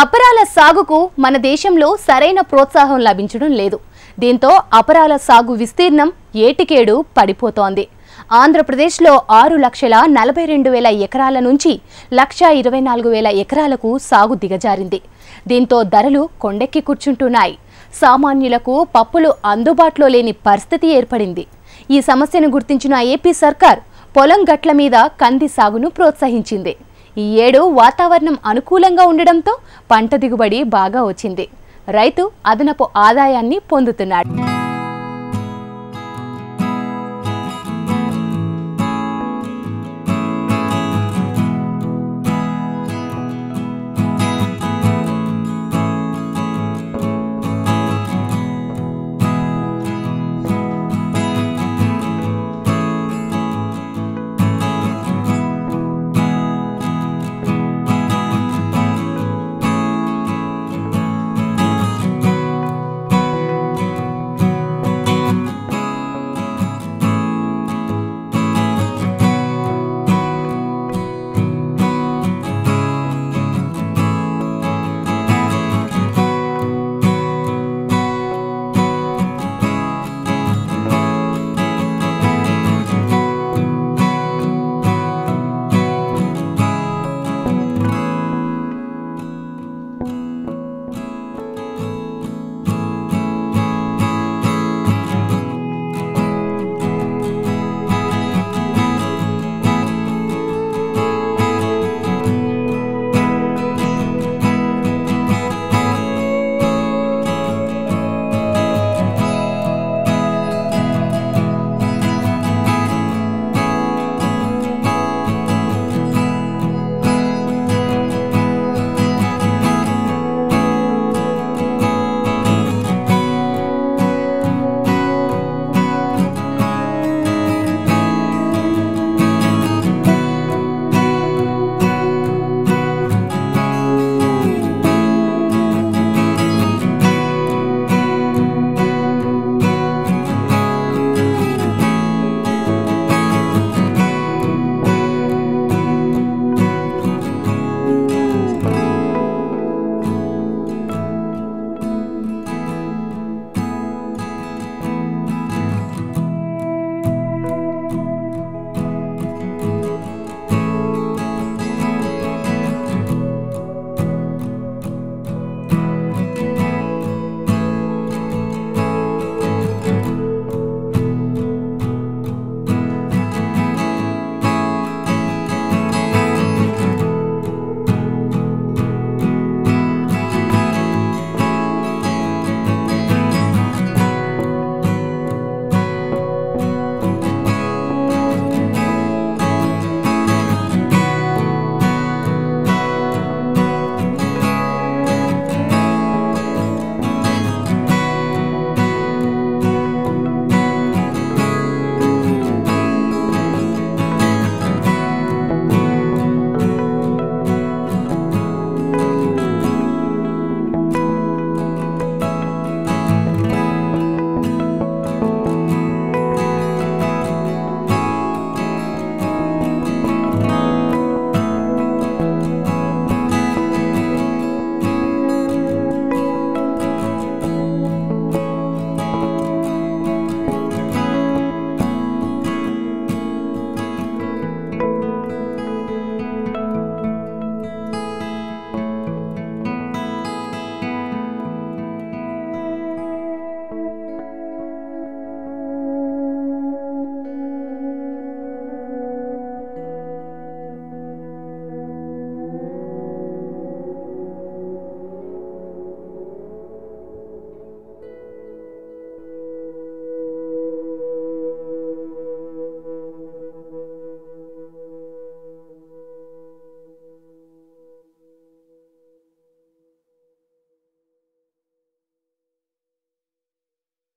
అపరాల సాగుకు మన దేశంలో సరైన ప్రోత్సాహం లభించడం లేదు. దీంతో అపరాల సాగు విస్తీర్ణం ఏటికేడు పడిపోతోంది. ఆంధ్రప్రదేశ్లో 6,42,000 ఎకరాల నుంచి 1,24,000 ఎకరాలకు సాగు దిగజారింది. దీంతో ధరలు కొండెక్కి కూర్చుంటున్నాయి. సామాన్యులకు పప్పులు అందుబాటులో లేని పరిస్థితి ఏర్పడింది. ఈ సమస్యను గుర్తించిన ఏపీ సర్కార్ పొలం గట్ల మీద కంది సాగును ప్రోత్సహించింది. ఈ ఏడు వాతావరణం అనుకూలంగా ఉండడంతో పంట దిగుబడి బాగా వచ్చింది. రైతు అదనపు ఆదాయాన్ని పొందుతున్నాడు.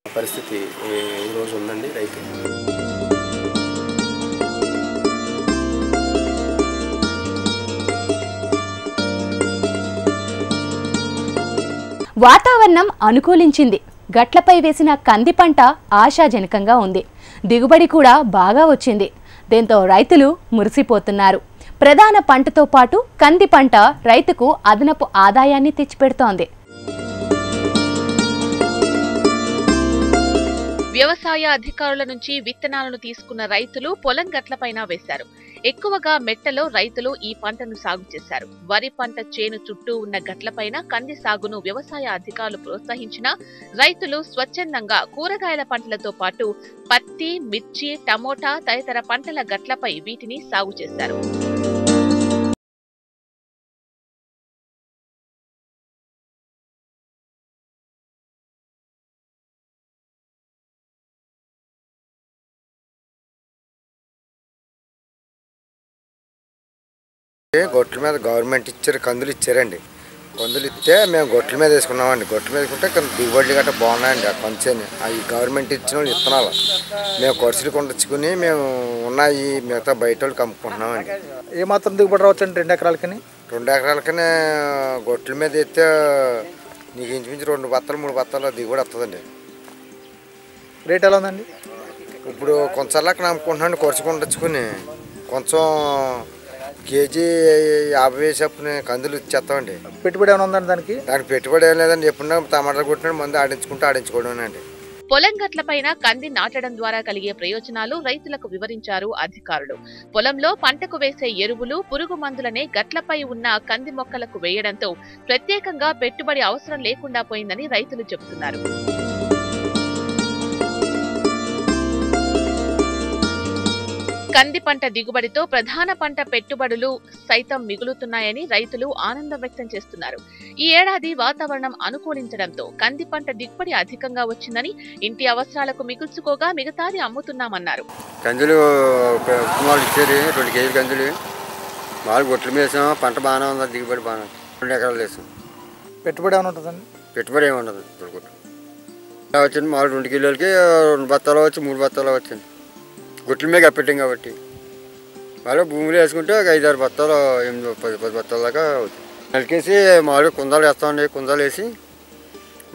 పరిస్థితి ఈ రోజు ఉందండి రైతు. వాతావరణం అనుకూలించింది. గట్లపై వేసిన కంది పంట ఆశాజనకంగా ఉంది. దిగుబడి కూడా బాగా వచ్చింది. దీంతో రైతులు మురిసిపోతున్నారు. ప్రధాన పంటతో పాటు కంది పంట రైతుకు అదనపు ఆదాయాన్ని తెచ్చిపెడుతోంది. వ్యవసాయ అధికారుల నుంచి విత్తనాలను తీసుకున్న రైతులు పొలం గట్లపైన వేశారు. ఎక్కువగా మెట్టలో రైతులు ఈ పంటను సాగు చేశారు. వరి పంట చేను చుట్టూ ఉన్న గట్లపైన కంది సాగును వ్యవసాయ అధికారులు ప్రోత్సహించినా రైతులు స్వచ్ఛందంగా కూరగాయల పంటలతో పాటు పత్తి, మిర్చి, టమోటా తదితర పంటల గట్లపై వీటిని సాగు చేశారు. గొట్ల మీద గవర్నమెంట్ ఇచ్చారు, కందులు ఇచ్చారండి. కందులు ఇస్తే మేము గొట్ల మీద వేసుకున్నామండి. గొట్ల మీద వేసుకుంటే దిగుబడులు గట్రా బాగున్నాయండి. ఆ కొంచెం ఈ గవర్నమెంట్ ఇచ్చిన వాళ్ళు విత్తనాలు మేము ఖర్చులు కొండచ్చుకుని మేము ఉన్నాయి మిగతా బయట వాళ్ళకి అమ్ముకుంటున్నామండి. ఏమాత్రం దిగుబడి రావచ్చండి 2 ఎకరాలకి? 2 ఎకరాలకనే గొట్ల మీద వేస్తే నీకు ఇంచుమించు 2 బత్తాలు 3 బత్తాలు దిగుబడి వస్తుందండి. రేట్ ఎలా ఉందండి? ఇప్పుడు కొంచెం అమ్ముకుంటున్నాండి. ఖర్చు కొండచ్చుకుని కొంచెం కేజీ 50 చొప్పున కందులు ఇచ్చేస్తామండి. పెట్టుబడి ఏమైనా ఉందండి దానికి? దానికి పెట్టుబడి ఏం లేదండి. ఎప్పుడన్నా టమాటాలు కొట్టిన మందు ఆడించుకోవడం అండి. పొలం గట్లపైన కంది నాటడం ద్వారా కలిగే ప్రయోజనాలు రైతులకు వివరించారు అధికారులు. పొలంలో పంటకు వేసే ఎరువులు, పురుగు మందులనే గట్లపై ఉన్న కంది మొక్కలకు వేయడంతో ప్రత్యేకంగా పెట్టుబడి అవసరం లేకుండా పోయిందని రైతులు చెబుతున్నారు. కంది పంట దిగుబడితో ప్రధాన పంట పెట్టుబడులు సైతం మిగులుతున్నాయని రైతులు ఆనందం వ్యక్తం చేస్తున్నారు. ఈ ఏడాది వాతావరణం అనుకూలించడంతో కంది పంట దిగుబడి అధికంగా వచ్చిందని, ఇంటి అవసరాలకు మిగుల్చుకోగా మిగతాది అమ్ముతున్నామన్నారు. కందులు ఇచ్చారు 2 కేజీలు కందులు. మాలు గొట్లు వేసాం. పంట బాగానే ఉంది, దిగుబడి బాగా 2 ఎకరాలు వేసాం. పెట్టుబడి ఏమైనా ఉంటుందండి? పెట్టుబడి ఏమి ఉండదు. వచ్చింది మాలు 2 కిలోలకి 2 బత్తాలు వచ్చి 3 బత్తాలు వచ్చింది. గుట్ల మీద కప్పెట్టాం కాబట్టి మళ్ళీ భూమిలో వేసుకుంటే ఒక 5-6 బత్తాలు 8-10 బత్తాల దాకా అవుతుంది. నలికేసి మామూలుగా కుందాలు వేస్తామండి. కుందాలు వేసి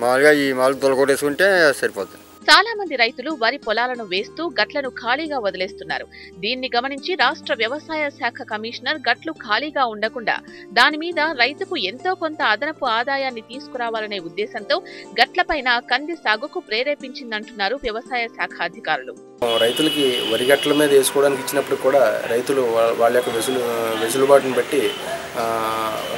మామూలుగా ఈ మామూలు దొలగొట్టేసుకుంటే సరిపోతుంది. చాలా మంది రైతులు వరి పొలాలను వేస్తూ గట్లను ఖాళీగా వదిలేస్తున్నారు. దీన్ని గమనించి రాష్ట్ర వ్యవసాయ శాఖ కమిషనర్ గట్లు ఖాళీగా ఉండకుండా దాని మీద రైతుకు ఎంతో కొంత అదనపు ఆదాయాన్ని తీసుకురావాలనే ఉద్దేశంతో గట్లపైన కంది సాగుకు ప్రేరేపించిందంటున్నారు వ్యవసాయ శాఖ అధికారులు. రైతులకి వరి గట్ల మీద వేసుకోవడానికి ఇచ్చినప్పుడు కూడా రైతులు వాళ్ళ యొక్క వెసులుబాటును బట్టి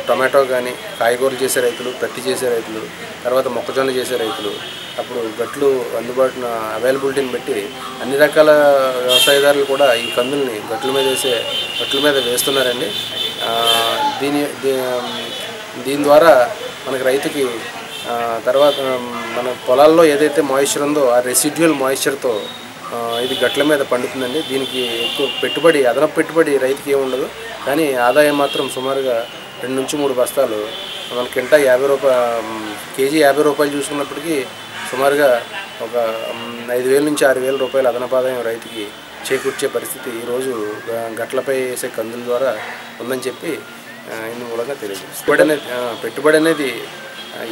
టొమాటో కానీ కాయగూరలు చేసే రైతులు, పత్తి చేసే రైతులు, తర్వాత మొక్కజొన్న చేసే రైతులు అప్పుడు గట్లు అందుబాటున అవైలబిలిటీని బట్టి అన్ని రకాల వ్యవసాయదారులు కూడా ఈ కందుల్ని గట్ల మీద వేస్తున్నారండి. దీని ద్వారా మనకి రైతుకి తర్వాత మన పొలాల్లో ఏదైతే మాయిశ్చర్ ఉందో ఆ రెసిడ్యువల్ మాయిశ్చర్తో ఇది గట్ల మీద పండుతుందండి. దీనికి ఎక్కువ పెట్టుబడి, అదనపు పెట్టుబడి రైతుకి ఏమి ఉండదు. కానీ ఆదాయం మాత్రం సుమారుగా 2 నుంచి 3 బస్తాలు మన కింటా 50 రూపాయలు, కేజీ 50 రూపాయలు చూసుకున్నప్పటికీ సుమారుగా ఒక 5,000 నుంచి 6,000 రూపాయల అదనపు ఆదాయం రైతుకి చేకూర్చే పరిస్థితి ఈరోజు గట్లపై వేసే కందుల ద్వారా ఉందని చెప్పి ఇందు మూలంగా తెలియజేస్తాం. పెట్టుబడి అనేది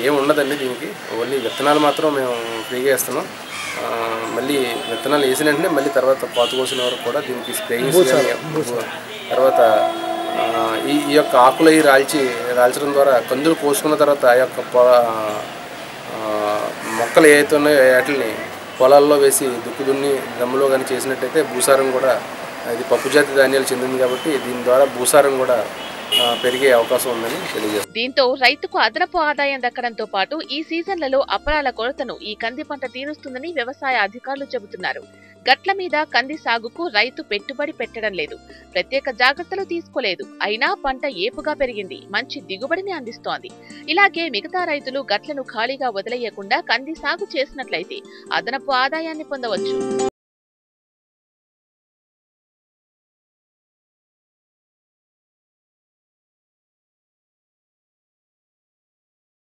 ఏమి ఉండదండి. దీనికి ఓన్లీ విత్తనాలు మాత్రం మేము ఫ్రీగా ఇస్తున్నాం. మళ్ళీ విత్తనాలు వేసిన వెంటనే మళ్ళీ తర్వాత పాతు కోసిన వరకు కూడా దీనికి స్ప్రేయింగ్స్ తర్వాత ఈ యొక్క ఆకులు రాల్చడం ద్వారా కందులు కోసుకున్న తర్వాత ఆ యొక్క మొక్కలు ఏవైతే ఉన్నాయో వాటిని పొలాల్లో వేసి దున్ని దమ్ములో కానీ చేసినట్టయితే భూసారం కూడా, ఇది పప్పు జాతి ధాన్యాలు చెందింది కాబట్టి దీని ద్వారా భూసారం కూడా పెరిగే అవకాశం ఉందని తెలియజేస్తారు. దీంతో రైతుకు అదనపు ఆదాయం దక్కడంతో పాటు ఈ సీజన్లలో అపరాల కొరతను ఈ కంది పంట తీరుస్తుందని వ్యవసాయ అధికారులు చెబుతున్నారు. గట్ల మీద కంది సాగుకు రైతు పెట్టుబడి పెట్టడం లేదు, ప్రత్యేక జాగ్రత్తలు తీసుకోలేదు. అయినా పంట ఏపుగా పెరిగింది, మంచి దిగుబడిని అందిస్తోంది. ఇలాగే మిగతా రైతులు గట్లను ఖాళీగా వదిలేయకుండా కంది సాగు చేసినట్లయితే అదనపు ఆదాయాన్ని పొందవచ్చు.